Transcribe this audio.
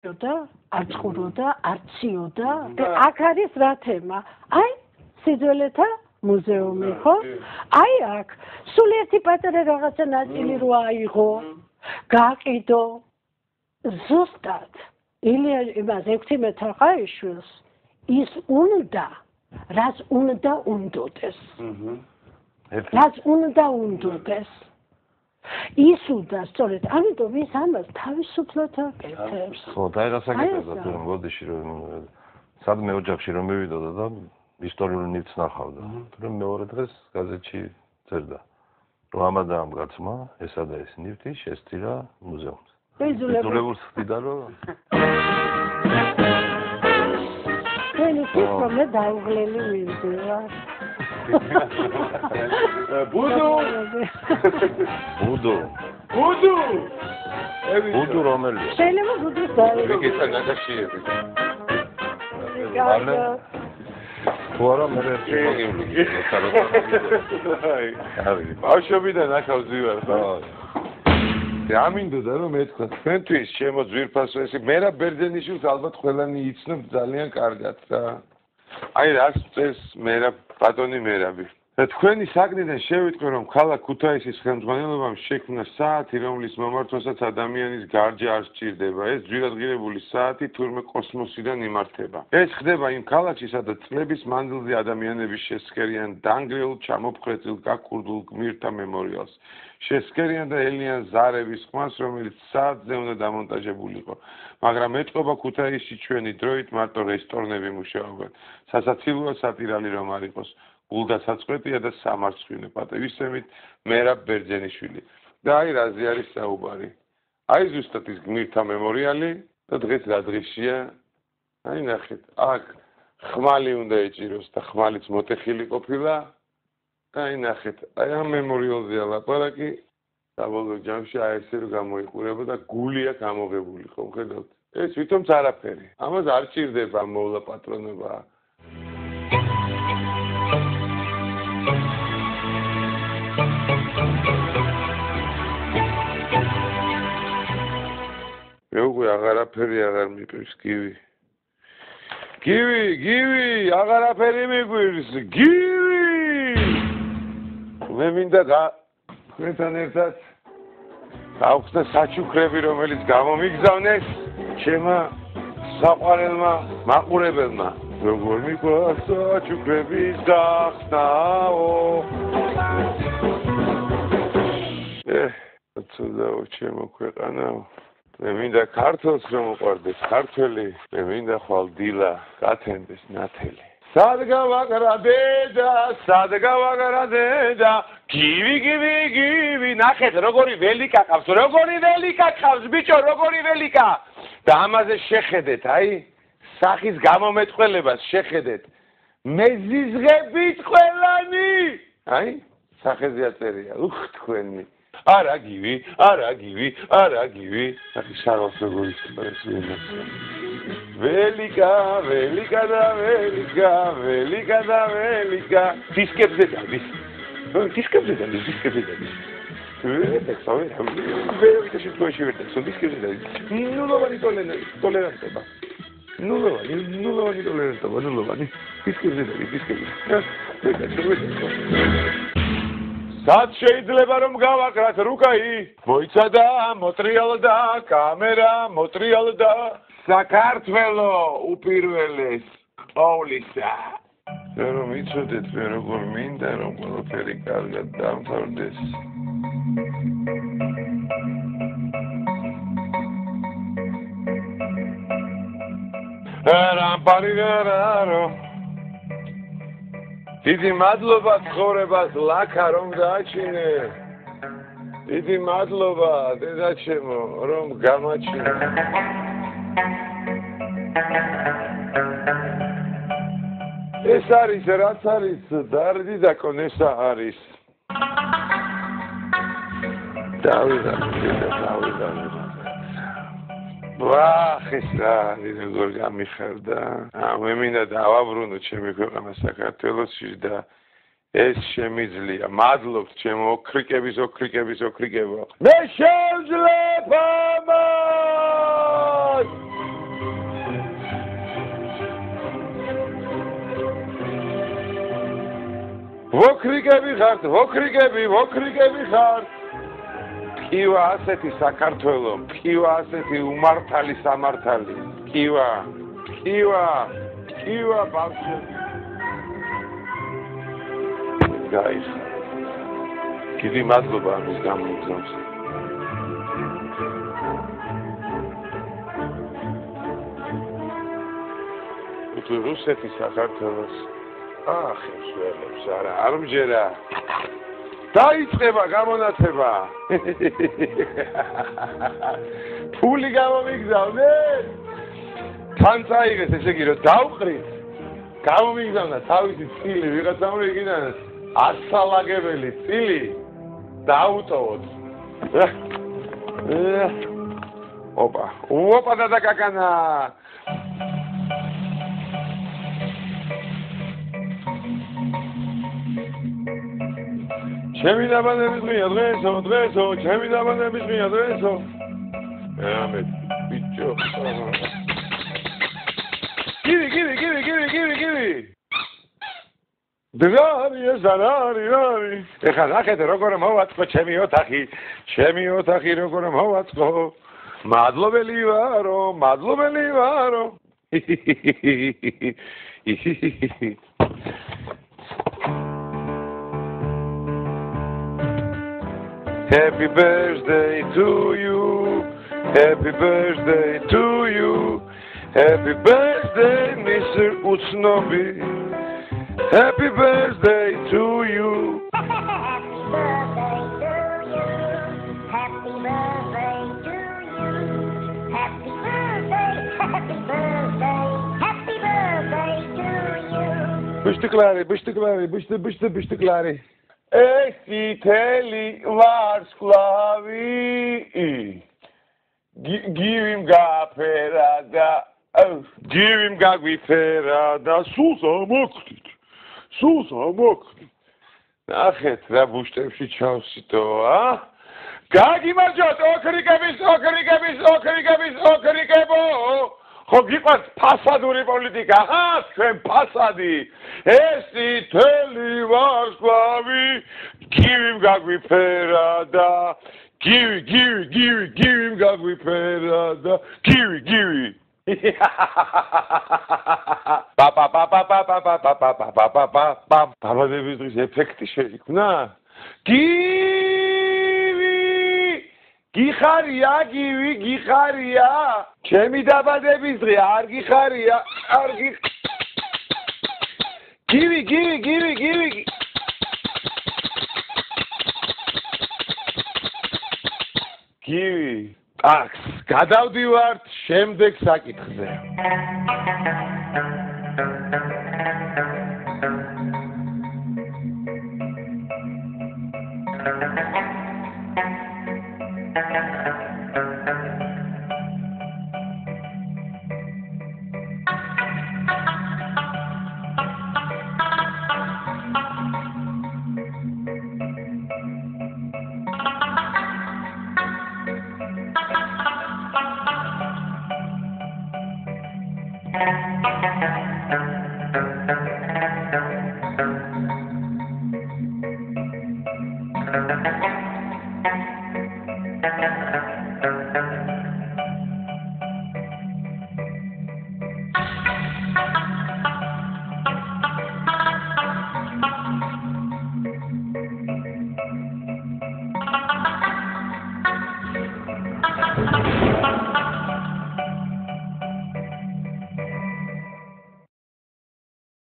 და არც ხუროდა, არც ციოდა და აქ არის რა თემა? აი, სიძველეთა მუზეუმი, ხო? აი აქ სულ ერთი პატარა რაღაცა ნაწილი რო აიღო, გაყიდო ზუსტად ილია იმას 16 ხაიშვილს ის უნდა რაც უნდა უნდოდეს. რაც უნდა უნდოდეს. ისუდა სწორედ ამიტომ ის ამას თავისუფლად აკეთებს. ხო, დაიღასაკეთებდა თუ მოდიში რომ სადმე ოჯახში რომ მივიდოდა და ისტორიული ნივთს ნახავდა. თუმცა მეორე დღეს გაზეთში წერდა რომ ამა და ამ კაცმა ესა და ეს ნივთი შესწირა მუზეუმს. იძულებულს ხდიდა რომ თქვენი სიტყვა მე დაუღლელი ვიზია. ბუდუ რომელია? შეიძლება ბუდუს დაიღო. ვიგეცა ნაგაშიები. თუ არა მე მოგიმლი. ბავშვობიდან ახავს ვივარ ხო? ამინდოდა რომ მეთქვა თქვენთვის შემო ძვირფასო ესე მერაბ ბერძენიშვილს ალბათ ყველანი იცნობთ ძალიან კარგად რა. აი რას წეს მერაბ ბატონი მერაბი. თქვენი საკნიდან შევიტყვი რომ ქალაქ ქუთაისის ხელმძღვანელობამ შექმნა საათი რომლის მომართვასაც ადამიანის გარჯა არ სჭირდება. ეს ძვირადღირებული საათი თურმე კოსმოსიდან იმართება. ეს ხდება იმ ქალაქში სადაც წლების მანძილზე ადამიანების შესქერიან დანგრეულ ჩამოფხრეწილ გაქურდულ გმირთა მემორიალს. შესქერიან და ელიან ზარების ხმას რომელიც საათზე უნდა დამონტაჟებულიყო. მაგრამ ეთყობა ქუთაისში ჩვენი დროით მარტო რესტორნები მუშაობენ. სასაცილოა სატირალი რომ არ იყოს. გულდა საწყვეტია და სამარცხვინე პატივისცემით მერაბ ბერძენიშვილი. და აი რაზე არის საუბარი. აი ზუსტად ის გმირთა მემორიალი და დღეს რა დღეშია? აი ნახეთ, აქ ხმალი უნდა ეჭიროს და ხმალიც მოტეხილი ყოფილა. აი ნახეთ, აი ამ მემორიალზეა ლაპარაკი. საბოლოო ჯამში აი ესე რომ გამოიყურება და გულია გამოღებული, ხო ხედავთ? ეს თვითონც არაფერი. ამას არ ჭირდება მოვლა პატრონობა. მე უკვე აღარაფერი აღარ მიყვირს გივი. გივი, აღარაფერი მიყვირს, გივი! მე მინდა თქვენთან ერთად გავხსნა საჩუქრები, რომელიც გამომიგზავნეს ჩემმა საყვარელმა მაყურებელმა. როგორ მიყვარს საჩუქრების გახსნაო. ცუდაო ჩემო ქვეყანაო. მე მინდა ქართლს რომ უყვარდეს ქართველი, მე მინდა ხვალ დილა გათენდეს ნათელი. სად გავაგრა დედა, გივი, ნახეთ როგორი ველიკა ყავს, ბიჭო, როგორი ველიკა. და ამაზე შეხედეთ, აი, სახის გამომეტყველებას შეხედეთ. მეზიზღებით ყველანი. აი, სახეზე აწერია, თქვენი. არა გივი. ახი შარავს როგორი სპრეს ვინა. ველიკა. დისკებზე დადის. დისკებზე დადის. ნულოვანი ტოლერანტობა. ნულოვანი. დისკებზე დადის. სად შეიძლება რომ გავაკრათ რუკაი? მოიცადა, მოტრიალდა, კამერა, მოტრიალდა. საქართველო უპირველეს ყოვლისა. რომ იცოდეთ მე როგორ მინდა რომ ყველაფერი კარგად დამთავრდეს. რამპარიგარო დიდი მადლობა ცხოვრებას ლაქა რომ დააჩინე. დიდი მადლობა დედაჩემო რომ გამაჩინე. ეს არის რაც არის დარდი და კონესა არის. დავიდა. ვახ ეს რა როგორ გამიხარდა. მე მინდა დავაბრუნო ჩემი ქვეყანა საქართველოსში და ეს შემიძლია. მადლობთ ჩემო ოქრიკებო. მე შევძლებ ამას. ვოქრიგები ხართ. Პკივა ასეთი საქართველო, პკივა ასეთი უმართალი სამართალი. პკივა ბავშვები. გაიხარ. დიდი მადლობა ამის გამოგზავნას. თუ რუსეთის საქართველოს ახებს ველებს არა არ მჯერა. დაიწყება გამონათება. ფული გამომიგზავნე. თან წაიღეს ესე იგი რომ დავყრით. გამომიგზავნა თავისი წილი ვიღაცამ რომ იქიდან ასალაგებელი წილი დაუტოვოთ. ოპა დადაკაკანა. ჩემი დაბადების დღეა დღესო, ჩემი დაბადების დღეა დღესო. ამეთ ბიჭო. გივი. დაგარი. ეხლა ნახეთ როგორ მოვაწყო ჩემი ოთახი როგორ მოვაწყო. მადლობელი ვარო. Happy birthday to you. Happy birthday, Mr. Utsnobi. Happy birthday to you. Bishtiklari. Esi teli varsklavi. Give him gaperada. Give him gagviperada. Susa mokrit. Nachet ra bushtevshi chavsito, Gagi marjot, okrikebo. ხო გიყვარს ფასადური პოლიტიკა, ჩვენ ფასადი. ესი თელი ვარსკვლავი, გივიმ გაგვიფერა და გივიმ გაგვიფერა და გივი. დაბადების დღის ეფექტი შეიქმნა. გიხარია. ჩემი დაბადების დღე არ გიხარია. გივი. გივი. ტაქს, გადავდივართ შემდეგ საკითხზე.